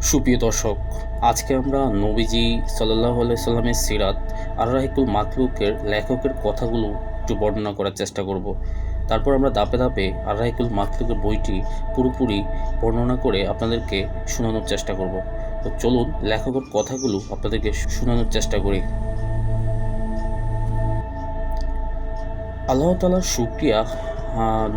সুপ্রিয় দর্শক, আজকে আমরা নবীজি সাল্লাল্লাহু আলাইহি সাল্লামের সিরাত আর রাহিকুল মাখলুকের লেখকের কথাগুলো একটু বর্ণনা করার চেষ্টা করব। তারপর আমরা ধাপে ধাপে আর রাহিকুল মাখলুকের বইটি পুরোপুরি বর্ণনা করে আপনাদেরকে শোনানোর চেষ্টা করব। তো চলুন লেখকের কথাগুলো আপনাদেরকে শোনানোর চেষ্টা করি। আল্লাহ তাআলার শুকরিয়া,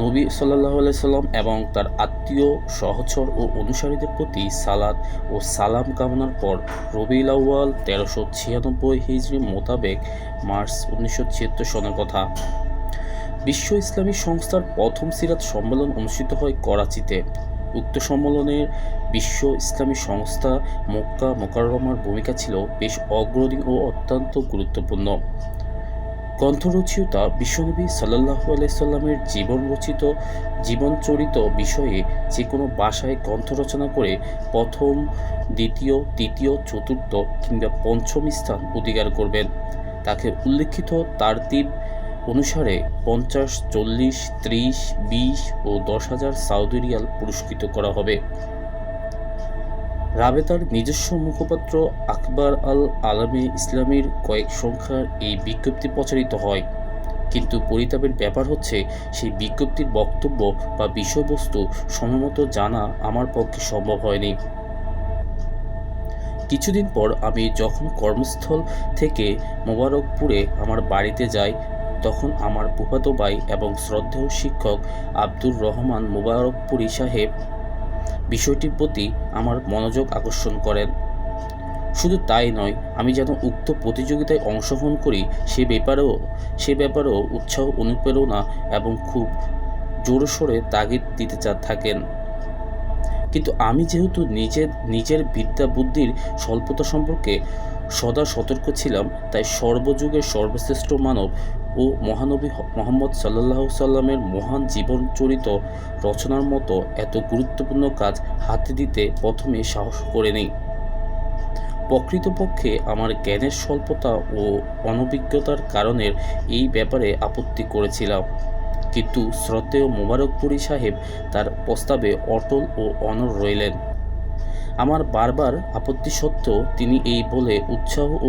নবী সাল্লাল্লাহু আলাইহি সাল্লাম এবং তার আত্মীয়, সহচর ও অনুসারীদের প্রতি সালাত ও সালাম কামনার পর রবিউল আউয়াল 1396 হিজরি মোতাবেক মার্চ 1976 সনের কথা। বিশ্ব ইসলামী সংস্থার প্রথম সিরাত সম্মেলন অনুষ্ঠিত হয় করাচিতে। উক্ত সম্মেলনের বিশ্ব ইসলামী সংস্থা মক্কা মুকাররমার ভূমিকা ছিল বেশ অগ্রণী ও অত্যন্ত গুরুত্বপূর্ণ। গ্রন্থরচয়িতা বিশ্বনবী সাল্লাল্লাহু আলাইহি সাল্লামের জীবনচরিত বিষয়ে যে কোনো ভাষায় গ্রন্থ রচনা করে প্রথম, দ্বিতীয়, তৃতীয়, চতুর্থ কিংবা পঞ্চম স্থান অধিকার করবেন তাকে উল্লেখিত তারতিব অনুসারে 50, 40, 30, 20 ও 10,000 সাউদি রিয়াল পুরস্কৃত করা হবে। রাবেতার নিজস্ব মুখপাত্র আখবার আল আলমে ইসলামীর কয়েক সংখ্যার এই বিজ্ঞপ্তি প্রচারিত হয়, কিন্তু পরিতাপের ব্যাপার হচ্ছে সেই বিজ্ঞপ্তির বক্তব্য বা বিষয়বস্তু সময়মতো জানা আমার পক্ষে সম্ভব হয়নি। কিছুদিন পর আমি যখন কর্মস্থল থেকে মোবারকপুরে আমার বাড়িতে যাই, তখন আমার ফুফাতো ভাই এবং শ্রদ্ধেয় শিক্ষক আব্দুর রহমান মোবারকপুরি সাহেব বিষয়টির প্রতি আমার মনোযোগ আকর্ষণ করেন। শুধু তাই নয়, আমি যেন উক্ত প্রতিযোগিতায় অংশগ্রহণ করি সে ব্যাপারেও উৎসাহ, অনুপ্রেরণা এবং খুব জোরসোরে তাগিদ দিতে থাকেন। কিন্তু আমি যেহেতু নিজের বিদ্যা বুদ্ধির স্বল্পতা সম্পর্কে সদা সতর্ক ছিলাম, তাই সর্বযুগের সর্বশ্রেষ্ঠ মানব ও মহানবী মুহাম্মদ সাল্লাল্লাহু সাল্লামের মহান জীবনচরিত রচনার মতো এত গুরুত্বপূর্ণ কাজ হাতে দিতে প্রথমে সাহস করে নেই। প্রকৃতপক্ষে আমার জ্ঞানের স্বল্পতা ও অনভিজ্ঞতার কারণে এই ব্যাপারে আপত্তি করেছিলাম, কিন্তু শ্রদ্ধেয় মোবারকপুরি সাহেব তার প্রস্তাবে অটল ও অনড় রইলেন। আমার বারবার আপত্তি সত্ত্বেও তিনি এই বলে উৎসাহ ও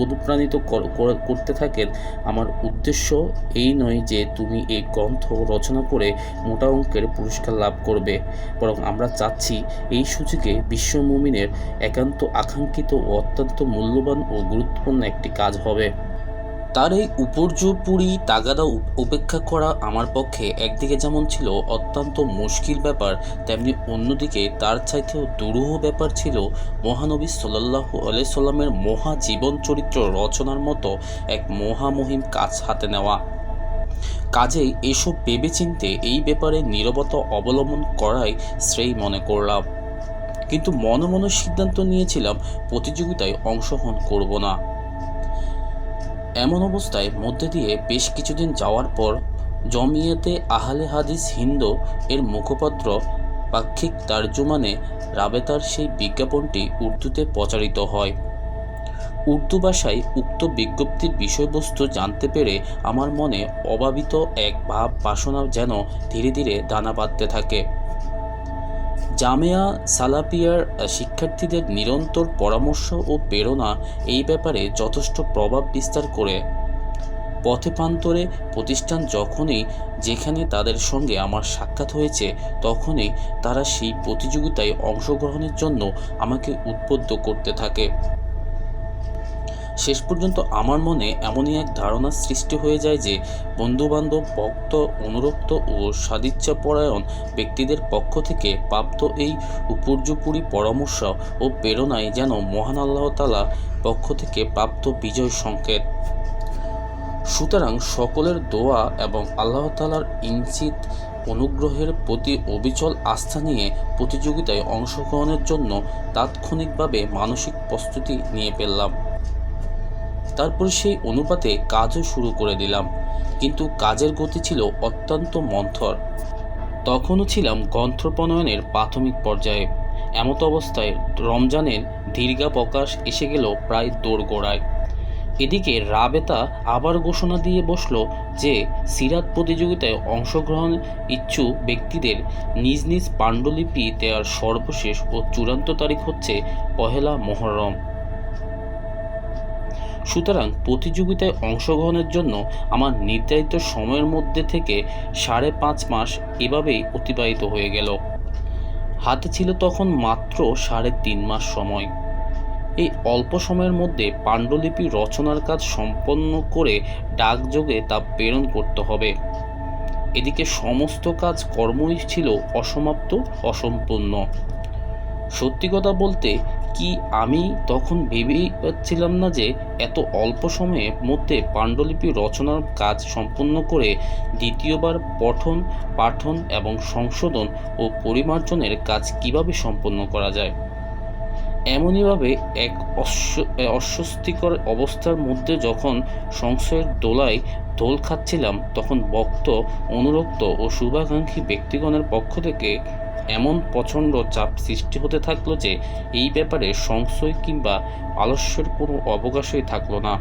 অনুপ্রাণিত করতে থাকেন, আমার উদ্দেশ্য এই নয় যে তুমি এই গ্রন্থ রচনা করে মোটা অঙ্কের পুরস্কার লাভ করবে, বরং আমরা চাচ্ছি এই সুযোগে বিশ্ব মুমিনের একান্ত আকাঙ্ক্ষিত ও অত্যন্ত মূল্যবান ও গুরুত্বপূর্ণ একটি কাজ হবে। তার এই উপর্যুপরি তাগাদা উপেক্ষা করা আমার পক্ষে একদিকে যেমন ছিল অত্যন্ত মুশকিল ব্যাপার, তেমনি অন্যদিকে তার চাইতেও দুরূহ ব্যাপার ছিল মহানবী সাল্লাল্লাহু আলাইহি সাল্লামের মহা জীবন চরিত্র রচনার মতো এক মহামহিম কাজ হাতে নেওয়া। কাজেই এসব ভেবেচিন্তে এই ব্যাপারে নীরবতা অবলম্বন করাই শ্রেয় মনে করলাম, কিন্তু মনে মনে সিদ্ধান্ত নিয়েছিলাম প্রতিযোগিতায় অংশগ্রহণ করব না। এমন অবস্থায় মধ্যে দিয়ে বেশ কিছুদিন যাওয়ার পর জমিয়তে আহলে হাদিস হিন্দ এর মুখপাত্র পাক্ষিক তর্জমানে রাবেতার সেই বিজ্ঞাপনটি উর্দুতে প্রচারিত হয়। উর্দু ভাষায় উক্ত বিজ্ঞপ্তির বিষয়বস্তু জানতে পেরে আমার মনে অভাবিত এক ভাব বাসনা যেন ধীরে ধীরে দানা বাঁধতে থাকে। জামেয়া সালাফিয়ার শিক্ষার্থীদের নিরন্তর পরামর্শ ও প্রেরণা এই ব্যাপারে যথেষ্ট প্রভাব বিস্তার করে। পথে প্রান্তরে প্রতিষ্ঠান যেখানে তাদের সঙ্গে আমার সাক্ষাৎ হয়েছে, তখনই তারা সেই প্রতিযোগিতায় অংশগ্রহণের জন্য আমাকে উদ্বুদ্ধ করতে থাকে। শেষ পর্যন্ত আমার মনে এমনই এক ধারণার সৃষ্টি হয়ে যায় যে বন্ধুবান্ধব, ভক্ত, অনুরক্ত ও সদিচ্ছাপরায়ণ ব্যক্তিদের পক্ষ থেকে প্রাপ্ত এই উপর্যুপরি পরামর্শ ও প্রেরণায় যেন মহান আল্লাহ তাআলা পক্ষ থেকে প্রাপ্ত বিজয় সংকেত। সুতরাং সকলের দোয়া এবং আল্লাহ তাআলার ইঞ্চিত অনুগ্রহের প্রতি অবিচল আস্থা নিয়ে প্রতিযোগিতায় অংশগ্রহণের জন্য তাৎক্ষণিকভাবে মানসিক প্রস্তুতি নিয়ে ফেললাম। তারপর সেই অনুপাতে কাজও শুরু করে দিলাম, কিন্তু কাজের গতি ছিল অত্যন্ত মন্থর। তখনও ছিলাম গ্রন্থ প্রণয়নের প্রাথমিক পর্যায়ে। এমত অবস্থায় রমজানের দীর্ঘাবকাশ এসে গেল প্রায় দোরগোড়ায়। এদিকে রাবেতা আবার ঘোষণা দিয়ে বসল যে সিরাত প্রতিযোগিতায় অংশগ্রহণ ইচ্ছুক ব্যক্তিদের নিজ নিজ পাণ্ডুলিপি দেওয়ার সর্বশেষ ও চূড়ান্ত তারিখ হচ্ছে 1 মুহররম। সুতরাং প্রতিযোগিতায় অংশগ্রহণের জন্য আমার নির্ধারিত সময়ের মধ্যে থেকে 5.5 মাস এভাবেই অতিবাহিত হয়ে গেল। হাতে ছিল তখন মাত্র 3.5 মাস সময়। এই অল্প সময়ের মধ্যে পাণ্ডুলিপি রচনার কাজ সম্পন্ন করে ডাকযোগে তা প্রেরণ করতে হবে। এদিকে সমস্ত কাজ কর্মই ছিল অসমাপ্ত, অসম্পূর্ণ। সত্যি কথা বলতে কি আমি তখন ভেবেই পাচ্ছিলাম না যে এত অল্প সময়ের মধ্যে পাণ্ডুলিপি রচনার কাজ সম্পূর্ণ করে দ্বিতীয়বার পঠন, পাঠন এবং সংশোধন ও পরিমার্জনের কাজ কিভাবে সম্পন্ন করা যায়। এমনইভাবে এক অস্বস্তিকর অবস্থার মধ্যে যখন সংশয়ের দোলায় দোল খাচ্ছিলাম, তখন ভক্ত, অনুরক্ত ও শুভাকাঙ্ক্ষী ব্যক্তিগণের পক্ষ থেকে এমন প্রচণ্ড চাপ সৃষ্টি হতে থাকলো যে এই ব্যাপারে সংশয় কিংবা আলস্যের কোনো অবকাশই থাকলো না।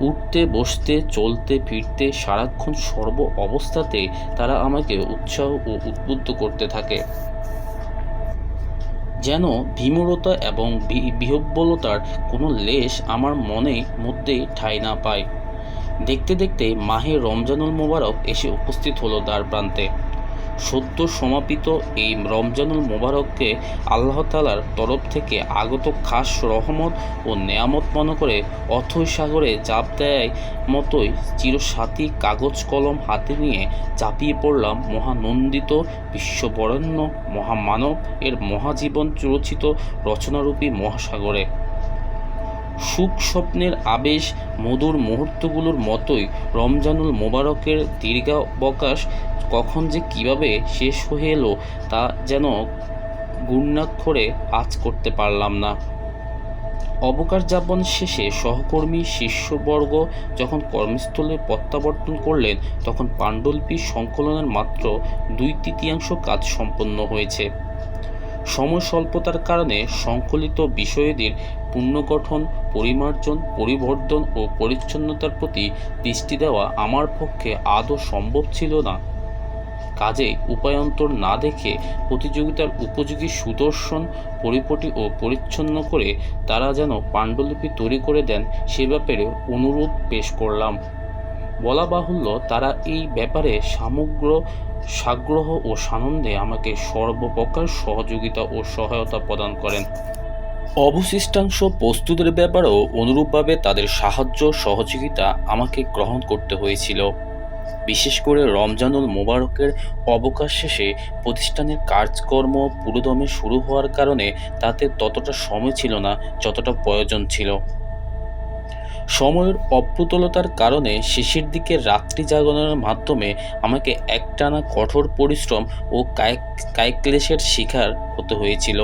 উঠতে, বসতে, চলতে, ফিরতে সারাক্ষণ সর্ব অবস্থাতে তারা আমাকে উৎসাহ ও উদ্বুদ্ধ করতে থাকে, যেন বিমূঢ়তা এবং বিহ্বলতার কোনো লেশ আমার মনের মধ্যে ঠাঁই না পায়। দেখতে দেখতে মাহে রমজানুল মোবারক এসে উপস্থিত হলো দ্বার প্রান্তে। সদ্য সমাপিত এই রমজানুল মোবারককে আল্লাহ তাআলার তরফ থেকে আগত খাস রহমত ও নেয়ামত মনে করে অথৈ সাগরে ঝাঁপ দেয় মতোই চিরসাথী কাগজ কলম হাতে নিয়ে ঝাঁপিয়ে পড়লাম মহানন্দিত বিশ্ববরেণ্য মহামানব এর মহাজীবন রচিত রচনারূপী মহাসাগরে। সুখ স্বপ্নের আবেশ মধুর মুহূর্তগুলোর মতোই রমজানুল মোবারকের দীর্ঘাবকাশ কখন যে কিভাবে শেষ হয়ে এলো তা যেন গুণাক্ষরে আঁচ করতে পারলাম না। অবকাশ যাপন শেষে সহকর্মী শিষ্যবর্গ যখন কর্মস্থলে প্রত্যাবর্তন করলেন, তখন পাণ্ডুলিপি সংকলনের মাত্র 2/3 কাজ সম্পন্ন হয়েছে। সময় স্বল্পতার কারণে সংকলিত বিষয়াদির পুনর্গঠন, পরিমার্জন, পরিবর্ধন ও পরিচ্ছন্নতার প্রতি দৃষ্টি দেওয়া আমার পক্ষে আদৌ সম্ভব ছিল না। কাজে উপায়ান্তর না দেখে প্রতিযোগিতার উপযোগী সুদর্শন, পরিপাটি ও পরিচ্ছন্ন করে তারা যেন পাণ্ডুলিপি তৈরি করে দেন সে ব্যাপারে অনুরোধ পেশ করলাম। বলা বাহুল্য, তারা এই ব্যাপারে সমগ্র সাগ্রহ ও সানন্দে আমাকে সর্বপ্রকার সহযোগিতা ও সহায়তা প্রদান করেন। অবশিষ্টাংশ প্রস্তুতের ব্যাপারেও অনুরূপভাবে তাদের সাহায্য সহযোগিতা আমাকে গ্রহণ করতে হয়েছিল। বিশেষ করে রমজানুল মোবারকের অবকাশ শেষে প্রতিষ্ঠানের কাজকর্ম পুরোদমে শুরু হওয়ার কারণে তাতে ততটা সময় ছিল না যতটা প্রয়োজন ছিল। সময়ের অপ্রতুলতার কারণে শেষের দিকে রাত্রি জাগরণের মাধ্যমে আমাকে একটানা কঠোর পরিশ্রম ও কায়ক্লেশের শিকার হতে হয়েছিল।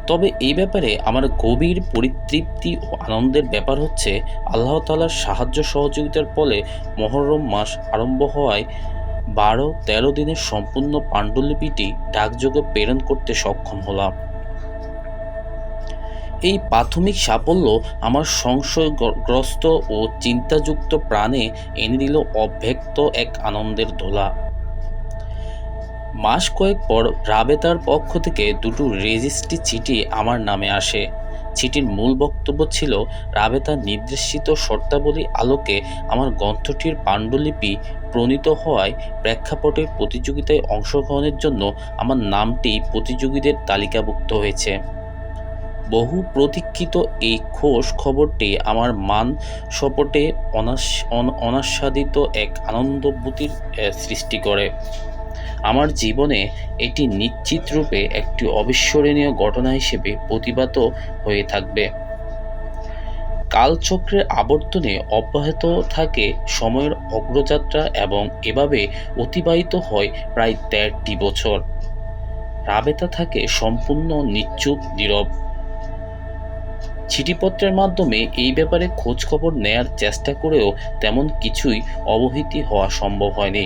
তবে এই ব্যাপারে আমার গভীর পরিতৃপ্তি ও আনন্দের ব্যাপার হচ্ছে, আল্লাহ তাআলার সাহায্য সহযোগিতার ফলে মুহররম মাস আরম্ভ হওয়ায় 12-13 দিনের সম্পূর্ণ পাণ্ডুলিপিটি ডাকযোগে প্রেরণ করতে সক্ষম হলাম। এই প্রাথমিক সাফল্য আমার সংশয়গ্রস্ত ও চিন্তাযুক্ত প্রাণে এনে দিল অব্যক্ত এক আনন্দের দোলা। মাস কয়েক পর রাবেতার পক্ষ থেকে 2টো রেজিস্ট্রি চিঠি আমার নামে আসে। চিঠির মূল বক্তব্য ছিল, রাবেতার নির্দেশিত শর্তাবলী আলোকে আমার গ্রন্থটির পাণ্ডুলিপি প্রণীত হওয়ায় প্রেক্ষাপটে প্রতিযোগিতায় অংশগ্রহণের জন্য আমার নামটি প্রতিযোগীদের তালিকাভুক্ত হয়েছে। বহু প্রতীক্ষিত এই খোশ খবরটি আমার মান সপটে অনাস্বাদিত এক আনন্দভূতির সৃষ্টি করে। আমার জীবনে এটি নিশ্চিত রূপে একটি অবিস্মরণীয় ঘটনা হিসেবে প্রতিভাত হয়ে থাকবে। কালচক্রের আবর্তনে অব্যাহত থাকে সময়ের অগ্রযাত্রা এবং এভাবে অতিবাহিত হয় প্রায় 13টি বছর। রাবেতা থাকে সম্পূর্ণ নিশ্চুপ, নীরব। চিঠিপত্রের মাধ্যমে এই ব্যাপারে খোঁজখবর নেয়ার চেষ্টা করেও তেমন কিছুই অবহিত হওয়া সম্ভব হয়নি।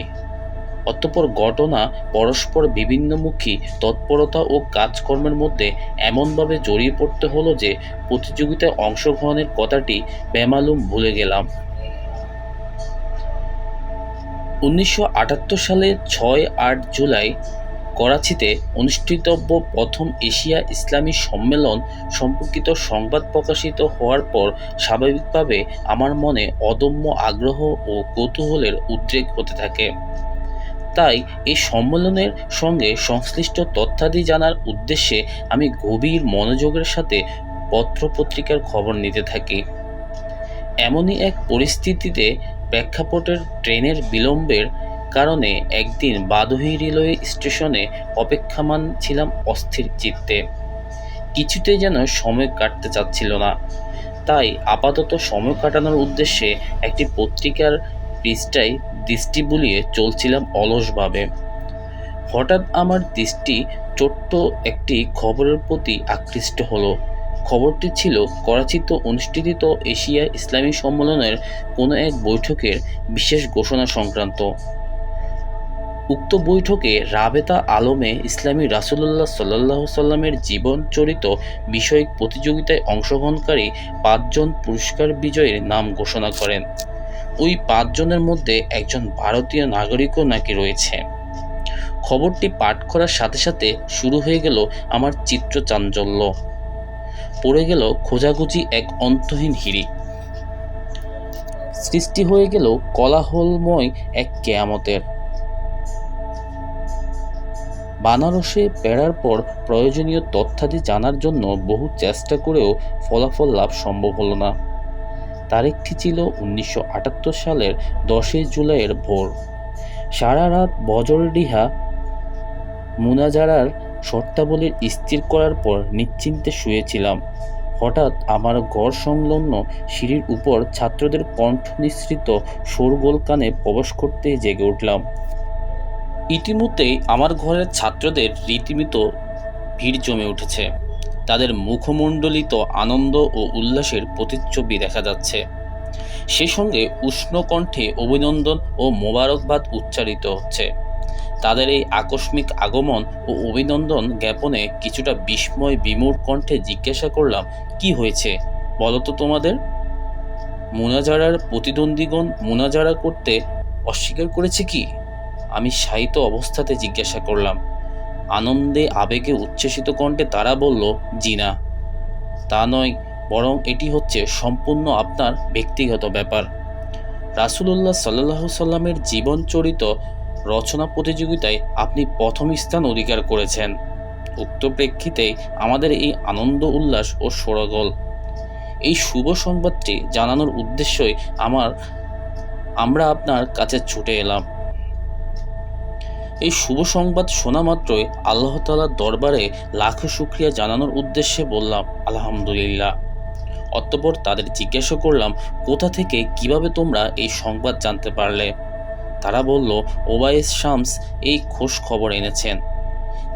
অতঃপর ঘটনা পরস্পর বিভিন্নমুখী তৎপরতা ও কাজকর্মের মধ্যে এমনভাবে জড়িয়ে পড়তে হলো যে প্রতিযোগিতায় অংশগ্রহণের কথাটি বেমালুম ভুলে গেলাম। 1978 সালে 6-8 জুলাই করাচিতে অনুষ্ঠিতব্য প্রথম এশিয়া ইসলামী সম্মেলন সম্পর্কিত সংবাদ প্রকাশিত হওয়ার পর স্বাভাবিকভাবে আমার মনে অদম্য আগ্রহ ও কৌতূহলের উদ্রেক হতে থাকে। তাই এই সম্মেলনের সঙ্গে সংশ্লিষ্ট তথ্যাদি জানার উদ্দেশ্যে আমি গভীর মনোযোগের সাথে পত্রপত্রিকার খবর নিতে থাকি। এমনই এক পরিস্থিতিতে প্রেক্ষাপটের ট্রেনের বিলম্বের কারণে একদিন বাদুহি রেলওয়ে স্টেশনে অপেক্ষমাণ ছিলাম অস্থির চিত্তে। কিছুতেই যেন সময় কাটতে চাচ্ছিল না। তাই আপাতত সময় কাটানোর উদ্দেশ্যে একটি পত্রিকার পৃষ্ঠায় দৃষ্টি বুলিয়ে চলছিলাম অলসভাবে। হঠাৎ আমার দৃষ্টি ছোট্ট একটি খবরের প্রতি আকৃষ্ট হলো। খবরটি ছিল করাচিতে অনুষ্ঠিত এশিয়া ইসলামী সম্মেলনের কোনো এক বৈঠকের বিশেষ ঘোষণা সংক্রান্ত। উক্ত বৈঠকে রাবেতা আলমে ইসলামী রাসূলুল্লাহ সাল্লাল্লাহু সাল্লামের জীবন চরিত বিষয়ক প্রতিযোগিতায় অংশগ্রহণকারী 5 জন পুরস্কার বিজয়ীর নাম ঘোষণা করেন। ওই 5 জনের মধ্যে একজন ভারতীয় নাগরিকও নাকি রয়েছে। খবরটি পাঠ করার সাথে সাথে শুরু হয়ে গেল আমার চিত্রচাঞ্চল্য। পড়ে গেল খোঁজাখুঁজি এক অন্তহীন হিড়িক। সৃষ্টি হয়ে গেল কোলাহলময় এক কেয়ামতের। বানারসে ফেরার পর প্রয়োজনীয় তথ্যাদি জানার জন্য বহু চেষ্টা করেও ফলাফল লাভ সম্ভব হলো না। তারিখটি ছিল 1978 সালের 10 জুলাইয়ের ভোর। সারা রাত বজরডিহা মুনাজারার শর্তাবলীর স্থির করার পর নিশ্চিন্তে শুয়েছিলাম। হঠাৎ আমার ঘর সংলগ্ন সিঁড়ির উপর ছাত্রদের কণ্ঠ নিঃসৃত শোরগোল কানে প্রবেশ করতে জেগে উঠলাম। ইতিমধ্যেই আমার ঘরের ছাত্রদের রীতিমতো ভিড় জমে উঠেছে। তাদের মুখমণ্ডলিত আনন্দ ও উল্লাসের প্রতিচ্ছবি দেখা যাচ্ছে। সেই সঙ্গে উষ্ণ কণ্ঠে অভিনন্দন ও মোবারকবাদ উচ্চারিত হচ্ছে। তাদের এই আকস্মিক আগমন ও অভিনন্দন জ্ঞাপনে কিছুটা বিস্ময় বিমূঢ় কণ্ঠে জিজ্ঞাসা করলাম, কি হয়েছে বলো তো তোমাদের? মুনাজারার প্রতিদ্বন্দ্বীগণ মুনাজারা করতে অস্বীকার করেছে কি? আমি শায়িত অবস্থাতে জিজ্ঞাসা করলাম। আনন্দে আবেগে উচ্ছ্বসিত কণ্ঠে তারা বলল, জি না, তা নয়, বরং এটি হচ্ছে সম্পূর্ণ আপনার ব্যক্তিগত ব্যাপার। রাসূলুল্লাহ সাল্লাল্লাহু সাল্লামের জীবন চরিত রচনা প্রতিযোগিতায় আপনি প্রথম স্থান অধিকার করেছেন। উক্ত প্রেক্ষিতে আমাদের এই আনন্দ উল্লাস ও শোরগোল। এই শুভ সংবাদটি জানানোর উদ্দেশ্যই আমরা আপনার কাছে ছুটে এলাম। এই শুভ সংবাদ শোনা মাত্রই আল্লাহ তাআলার দরবারে লাখো শুকরিয়া জানানোর উদ্দেশ্যে বললাম, আলহামদুলিল্লাহ। অতঃপর তাদের জিজ্ঞাসা করলাম, কোথা থেকে কিভাবে তোমরা এই সংবাদ জানতে পারলে? তারা বলল, ওবায়েস শামস এই খোঁজ খবর এনেছেন।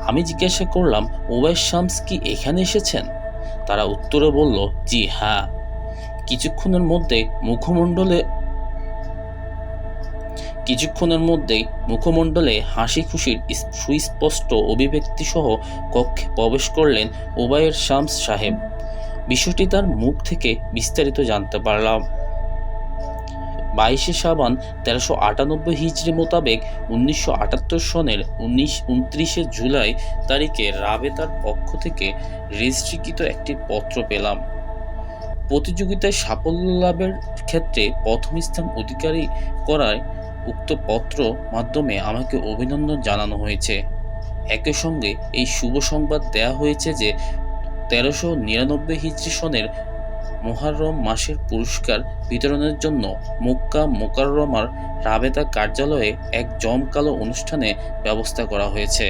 আমি জিজ্ঞাসা করলাম, ওবায়েস শামস কি এখানে এসেছেন? তারা উত্তরে বলল, জি হ্যাঁ। কিছুক্ষণের মধ্যেই মুখমণ্ডলে হাসি খুশির সুস্পষ্ট অভিব্যক্তি সহ কক্ষে প্রবেশ করলেন ওবায়েস শামস সাহেব। বিষয়টি তার মুখ থেকে বিস্তারিত জানতে পারলাম। 22 শাবান 1398 হিজরি মোতাবেক 1978 সনের 29 জুলাই তারিখে রাবেতার পক্ষ থেকে রেজিস্ট্রিকৃত একটি পত্র পেলাম। প্রতিযোগিতায় সাফল্য লাভের ক্ষেত্রে প্রথম স্থান অধিকারী করায় উক্ত পত্র মাধ্যমে আমাকে অভিনন্দন জানানো হয়েছে। একই সঙ্গে এই শুভ সংবাদ দেয়া হয়েছে যে 1399 হিজরি সনের মুহররম মাসের পুরস্কার বিতরণের জন্য মক্কা মুকাররমার রাবেতা কার্যালয়ে এক জমকালো অনুষ্ঠানের ব্যবস্থা করা হয়েছে।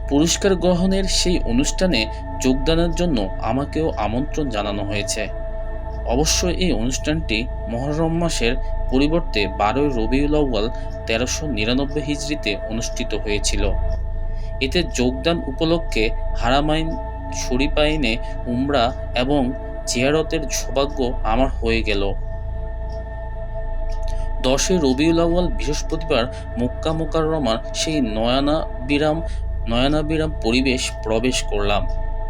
পুরস্কার গ্রহণের সেই অনুষ্ঠানে যোগদানের জন্য আমাকেও আমন্ত্রণ জানানো হয়েছে। অবশ্য এই অনুষ্ঠানটি মুহররম মাসের পরিবর্তে 12 রবিউল আউয়াল 1399 হিজরিতে অনুষ্ঠিত হয়েছিল। এতে যোগদান উপলক্ষে হারামাইন শরীফাইনে উমরা এবং জিয়ারতের সৌভাগ্য আমার হয়ে গেল। 10 রবিউল আউয়াল বৃহস্পতিবার মক্কা মুকাররমার সেই নয়নাবিরাম পরিবেশ প্রবেশ করলাম।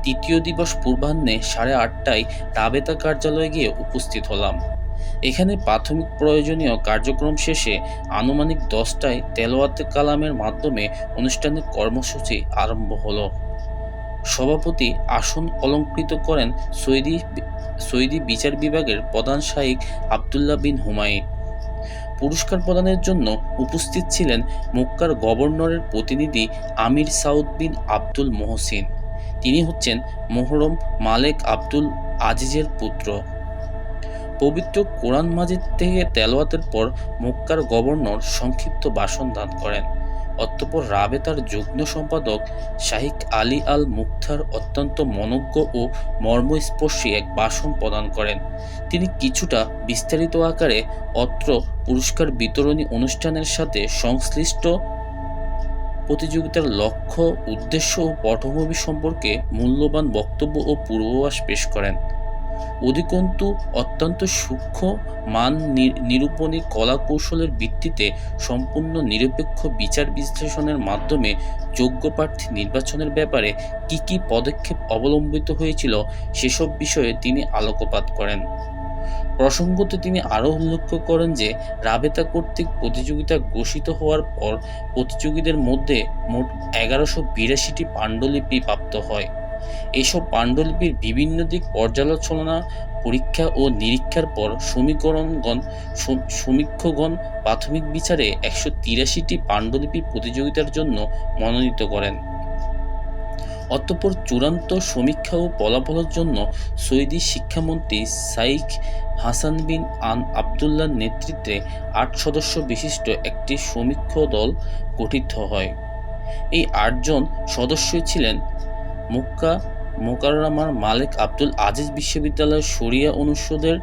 তৃতীয় দিবস পূর্বাহ্নে 8:30টায় রাবেতা কার্যালয়ে গিয়ে উপস্থিত হলাম। এখানে প্রাথমিক প্রয়োজনীয় কার্যক্রম শেষে আনুমানিক 10টায় তেলাওয়াতে কালামের মাধ্যমে অনুষ্ঠানের কর্মসূচি আরম্ভ হলো। সভাপতি আসন অলংকৃত করেন সৌদি বিচার বিভাগের প্রধান শাইখ আবদুল্লাহ বিন হুমায়ুন। পুরস্কার প্রদানের জন্য উপস্থিত ছিলেন মক্কার গভর্নরের প্রতিনিধি আমির সাউদ বিন আব্দুল মহসিন। তিনি হচ্ছেন মোহরম মালেক আব্দুল আজিজের পুত্র। পবিত্র কোরআন মাজিদ থেকে তেলাওয়াতের পর মক্কার গভর্নর সংক্ষিপ্ত ভাষণ দান করেন। অতঃপর রাবেতার যুগ্ম সম্পাদক শাইখ আলী আল মুখতার অত্যন্ত মনোজ্ঞ ও মর্মস্পর্শী এক ভাষণ প্রদান করেন। তিনি কিছুটা বিস্তারিত আকারে অত্র পুরস্কার বিতরণী অনুষ্ঠানের সাথে সংশ্লিষ্ট প্রতিযোগিতার লক্ষ্য, উদ্দেশ্য ও পটভূমি সম্পর্কে মূল্যবান বক্তব্য ও পূর্বাভাস পেশ করেন। অধিকন্তু অত্যন্ত সূক্ষ্ম মান নিরূপণী কলা কৌশলের ভিত্তিতে সম্পূর্ণ নিরপেক্ষ বিচার বিশ্লেষণের মাধ্যমে যোগ্য প্রার্থী নির্বাচনের ব্যাপারে কি পদক্ষেপ অবলম্বিত হয়েছিল সেসব বিষয়ে তিনি আলোকপাত করেন। প্রসঙ্গত তিনি আরও উল্লেখ করেন যে রাবেতা কর্তৃক প্রতিযোগিতা ঘোষিত হওয়ার পর প্রতিযোগীদের মধ্যে মোট 1182টি পাণ্ডুলিপি প্রাপ্ত হয়। এসব পাণ্ডুলিপির বিভিন্ন দিক পর্যালোচনা, পরীক্ষা ও নিরীক্ষার পর সমীক্ষকগণ প্রাথমিক বিচারে 183টি পাণ্ডুলিপি প্রতিযোগিতার জন্য মনোনীত করেন। অতঃপর চূড়ান্ত সমীক্ষা ও ফলাফলের জন্য সৌদি শিক্ষামন্ত্রী শাইখ হাসান বিন আবদুল্লাহর নেতৃত্বে 8 সদস্য বিশিষ্ট একটি সমীক্ষক দল গঠিত হয়। এই 8 জন সদস্যই ছিলেন মক্কা মুকাররমার মালেক আব্দুল আজিজ বিশ্ববিদ্যালয়ের শরিয়া অনুষদের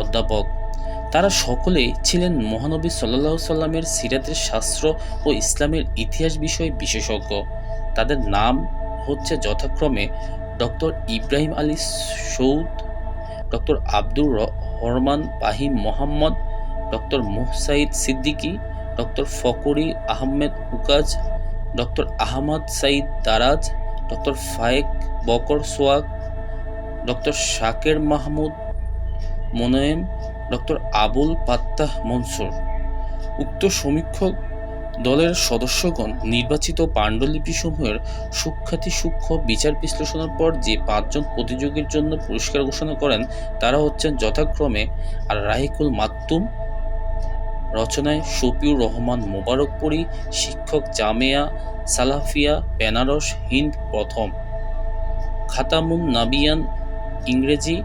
অধ্যাপক। তারা সকলেই ছিলেন মহানবী সাল্লাল্লাহু সাল্লামের সিরাতের শাস্ত্র ও ইসলামের ইতিহাস বিষয়ে বিশেষজ্ঞ। তাদের নাম হচ্ছে যথাক্রমে doctor Ibrahim Ali Saud, doctor Abdur Rahman Fahim Mohammad, doctor Muhsaid Siddiqui, doctor Fakhri Ahmed Ukaz, doctor Ahmad Said Daraz, doctor Fayek Bakr Sowag, doctor Shaker Mahmud Monem, doctor Abul Fattah Mansur. উক্ত সমীক্ষক দলের সদস্যগণ নির্বাচিত পাণ্ডুলিপিসমূহের সূক্ষ্ম বিচার বিশ্লেষণের পর যে 5 জন প্রতিযোগীর জন্য পুরস্কার ঘোষণা করেন তারা হচ্ছেন যথাক্রমে আর রাহিকুল মাকতুম, রচনায় শফিউর রহমান মোবারকপুরী, শিক্ষক জামেয়া সালাফিয়া বেনারস হিন্দ প্রথম, খাতামুন নাবিয়ান ইংরেজি,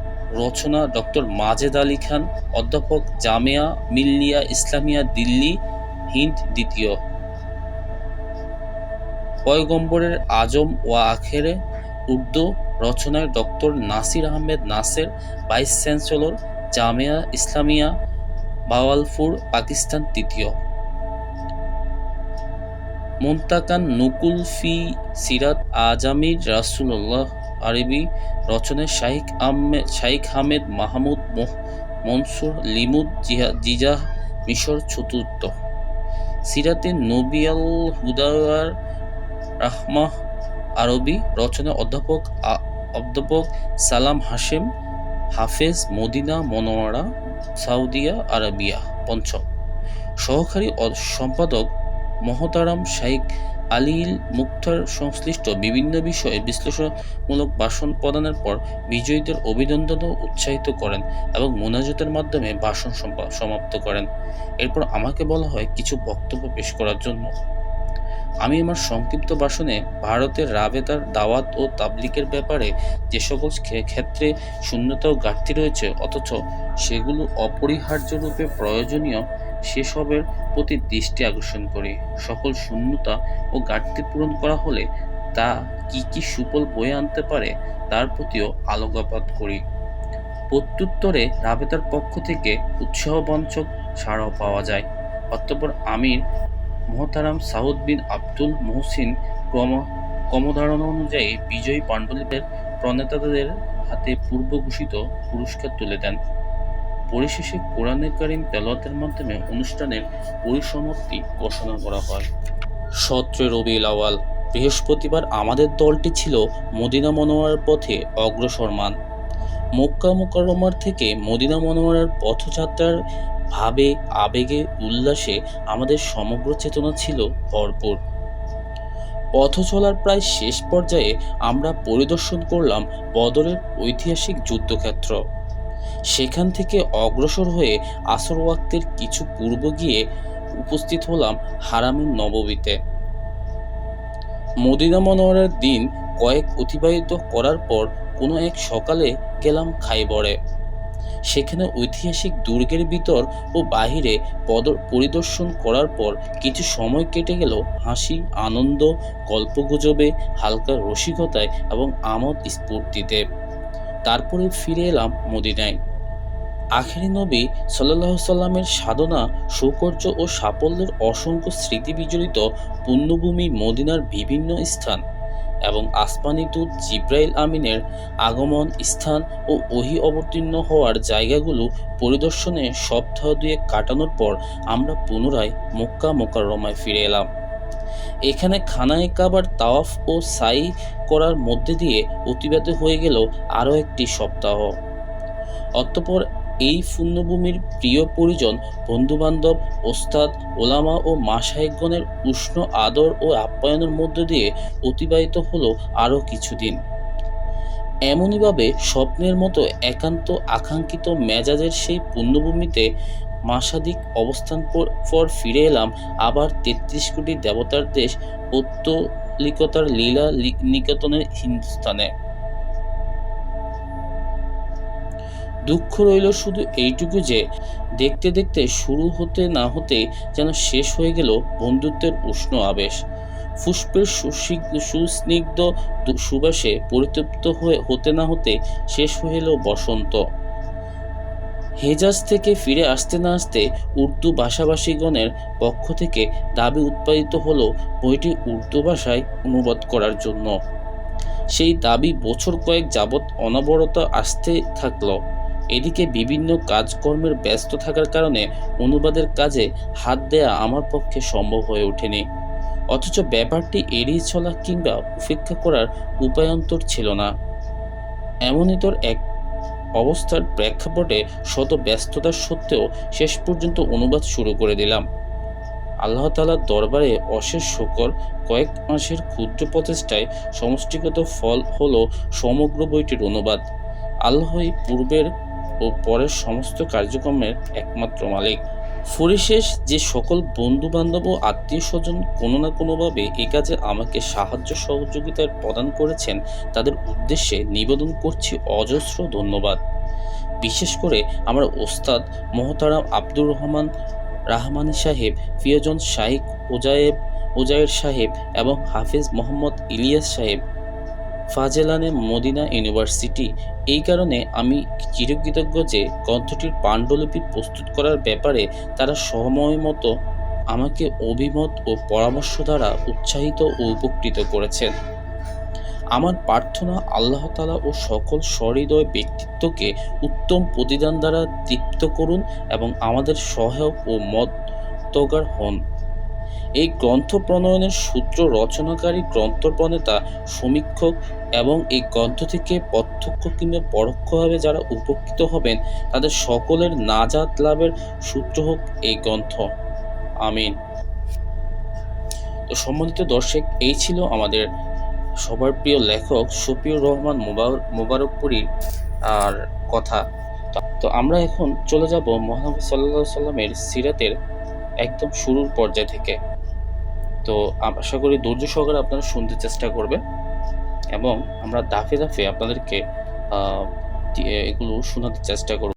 রচনা ডক্টর মাজেদ আলী খান, অধ্যাপক জামেয়া মিল্লিয়া ইসলামিয়া দিল্লি হিন্দ দ্বিতীয়, পয়গম্বরের আজম ওয়া আখেরে উর্দু, রচনায় doctor Nasir Ahmed Nasser, vice chancellor Jamia Islamia Bahawalpur Pakistan তৃতীয়, মুনতাকান নুকুল ফি সিরাত আজামির রাসূলুল্লাহ আরবি, রচনায় শাইখ হামেদ মাহমুদ মনসুর লিমুদ জিজাহ মিশর চতুর্থ, সিরাতে নবী আল হুদার রাহমাহ আরবি, রচনা অধ্যাপক সালাম হাশেম হাফেজ মদিনা মনোয়ারা সাউদিয়া আরবিয়া পঞ্চম, সহকারী সম্পাদক মহতারাম শাইখ আলীল মুখতার সংশ্লিষ্ট বিভিন্ন বিষয়ে বিশ্লেষণমূলক ভাষণ প্রদানের পর বিজয়ীদের অভিনন্দন ও উৎসাহিত করেন এবং মোনাজাতের মাধ্যমে ভাষণ সমাপ্ত করেন। এরপর আমাকে বলা হয় কিছু বক্তব্য পেশ করার জন্য। আমি আমার সংক্ষিপ্ত ভাষণে ভারতের রাবেতার দাওয়াত ও তাবলিগের ব্যাপারে যে সকল ক্ষেত্রে শূন্যতা ও ঘাটতি রয়েছে অথচ সেগুলো অপরিহার্যরূপে প্রয়োজনীয় সেসবের প্রতি দৃষ্টি আকর্ষণ করি। সকল শূন্যতা ও ঘাটতি পূরণ করা হলে তা কি সুফল বয়ে আনতে পারে তার প্রতিও আলোকপাত করি। প্রত্যুত্তরে রাবেতার পক্ষ থেকে উৎসাহবাঞ্ছক সাড়াও পাওয়া যায়। অতঃপর আমির মহতারাম সাউদ বিন আব্দুল মহসিন ক্রমধারণা অনুযায়ী বিজয়ী পাণ্ডুলিপির প্রণেতাদের হাতে পূর্ব ঘোষিত পুরস্কার তুলে দেন। পরিশেষে কোরআনে কারিম তেলাওয়াতের মাধ্যমে অনুষ্ঠানের পরিসমাপ্তি ঘোষণা করা হয়। 17 রবিউল আউয়াল বৃহস্পতিবার আমাদের দলটি ছিল মদিনা মনোয়ারার পথে অগ্রসরমান। মক্কা মুকাররমার থেকে মদিনা মনোয়ারার পথযাত্রার ভাবে আবেগে উল্লাসে আমাদের সমগ্র চেতনা ছিল ভরপুর। পথ চলার প্রায় শেষ পর্যায়ে আমরা পরিদর্শন করলাম বদরের ঐতিহাসিক যুদ্ধক্ষেত্র। সেখান থেকে অগ্রসর হয়ে আসর ওয়াক্তের কিছু পূর্ব গিয়ে উপস্থিত হলাম হারামে নববীতে। মদিনা মনোয়ারার দিন কয়েক অতিবাহিত করার পর কোনো এক সকালে গেলাম খাইবরে। সেখানে ঐতিহাসিক দুর্গের ভিতর ও বাহিরে পরিদর্শন করার পর কিছু সময় কেটে গেল হাসি, আনন্দ, গল্পগুজবে, হালকা রসিকতায় এবং আমোদ স্ফূর্তিতে। তারপরে ফিরে এলাম মদিনায়। আখেরি নবী সাল্লাল্লাহু সাল্লামের সাধনা, সৌকর্য ও সাফল্যের অসংখ্য স্মৃতি বিজড়িত পুণ্যভূমি মদিনার বিভিন্ন স্থান এবং আসমানি দূত জিব্রাইল আমিনের আগমন স্থান ও ওহী অবতীর্ণ হওয়ার জায়গাগুলো পরিদর্শনে সপ্তাহ দুয়েক কাটানোর পর আমরা পুনরায় মক্কা মুকাররমায় ফিরে এলাম। এখানে খানায়ে কাবার তাওয়াফ ও সাই করার মধ্যে দিয়ে অতিবাহিত হয়ে গেল আরও একটি সপ্তাহ। অতঃপর এই পুণ্যভূমির প্রিয় পরিজন, বন্ধুবান্ধব, ওস্তাদ, ওলামা ও মাশায়েখগণের উষ্ণ আদর ও আপ্যায়নের মধ্য দিয়ে অতিবাহিত হলো আরও কিছুদিন। এমনইভাবে স্বপ্নের মতো একান্ত আকাঙ্ক্ষিত মেজাজের সেই পুণ্যভূমিতে মাসাধিক অবস্থান পর ফিরে এলাম আবার ৩৩ কোটি দেবতার দেশ পৌত্তলিকতার লীলা নিকেতনের হিন্দুস্তানে। দুঃখ রইল শুধু এইটুকু যে দেখতে দেখতে শুরু হতে না হতে যেন শেষ হয়ে গেল বন্ধুত্বের উষ্ণ আবেশ। পুষ্পের সুস্নিগ্ধ সুবাসে পরিতৃপ্ত হতে না হতে শেষ হয়ে এলো বসন্ত। হেজাজ থেকে ফিরে আসতে না আসতে উর্দু ভাষাভাষীগণের পক্ষ থেকে দাবি উত্পাদিত হলো বইটি উর্দু ভাষায় অনুবাদ করার জন্য। সেই দাবি বছর কয়েক যাবৎ অনবরত আসতে থাকলো। এদিকে বিভিন্ন কাজকর্মের ব্যস্ত থাকার কারণে অনুবাদের কাজে হাত দেয়া আমার পক্ষে সম্ভব হয়ে ওঠেনি। অথচ ব্যাপারটি এড়িয়ে চলা কিংবা উপেক্ষা করার উপায়ান্তর ছিল না। এমনই তোর এক অবস্থার প্রেক্ষাপটে শত ব্যস্ততার সত্ত্বেও শেষ পর্যন্ত অনুবাদ শুরু করে দিলাম। আল্লাহ তাআলার দরবারে অশেষ শুকর, কয়েক মাসের ক্ষুদ্র প্রচেষ্টায় সমষ্টিগত ফল হলো সমগ্র বইটির অনুবাদ। আল্লাহই পূর্বের ও পরের সমস্ত কার্যক্রমের একমাত্র মালিক। পরিশেষ যে সকল বন্ধু বান্ধব ও আত্মীয় স্বজন কোনো না কোনোভাবে এ কাজে আমাকে সাহায্য সহযোগিতা প্রদান করেছেন, তাদের উদ্দেশ্যে নিবেদন করছি অজস্র ধন্যবাদ। বিশেষ করে আমার ওস্তাদ মোহতারাম আব্দুর রহমান রাহমানী সাহেব, প্রিয়জন শাইখ ওজায়ের সাহেব এবং হাফেজ মোহাম্মদ ইলিয়াস সাহেব, ফাজেলানে মদিনা ইউনিভার্সিটি। এই কারণে আমি চিরকৃতজ্ঞ যে গ্রন্থটির পাণ্ডুলিপি প্রস্তুত করার ব্যাপারে তারা সময়মতো আমাকে অভিমত ও পরামর্শ দ্বারা উৎসাহিত ও উপকৃত করেছেন। আমার প্রার্থনা আল্লাহ তাআলা ও সকল সহৃদয় ব্যক্তিত্বকে উত্তম প্রতিদান দ্বারা তৃপ্ত করুন এবং আমাদের সহায়ক ও মদতগার হন। এই গ্রন্থ প্রণয়নের সূত্র রচনাকারী, গ্রন্থ প্রণেতা, সমীক্ষক এবং এই গ্রন্থ থেকে প্রত্যক্ষ কিংবা পরোক্ষভাবে যারা উপকৃত হবেন তাদের সকলের নাজাত লাভের সূত্র হোক এই গ্রন্থ। আমিন। তো সম্মানিত দর্শক, এই ছিল আমাদের সবার প্রিয় লেখক শফিউর রহমান মোবারকপুরীর আর কথা। তো আমরা এখন চলে যাব মহানবী সাল্লাল্লাহু আলাইহি সাল্লামের সিরাতের একদম শুরুর পর্যায় থেকে। তো আশা করি ধৈর্য সহকারে আপনারা শুনতে চেষ্টা করবেন এবং আমরা ধাপে ধাপে আপনাদেরকে এগুলো শোনাতে চেষ্টা করব।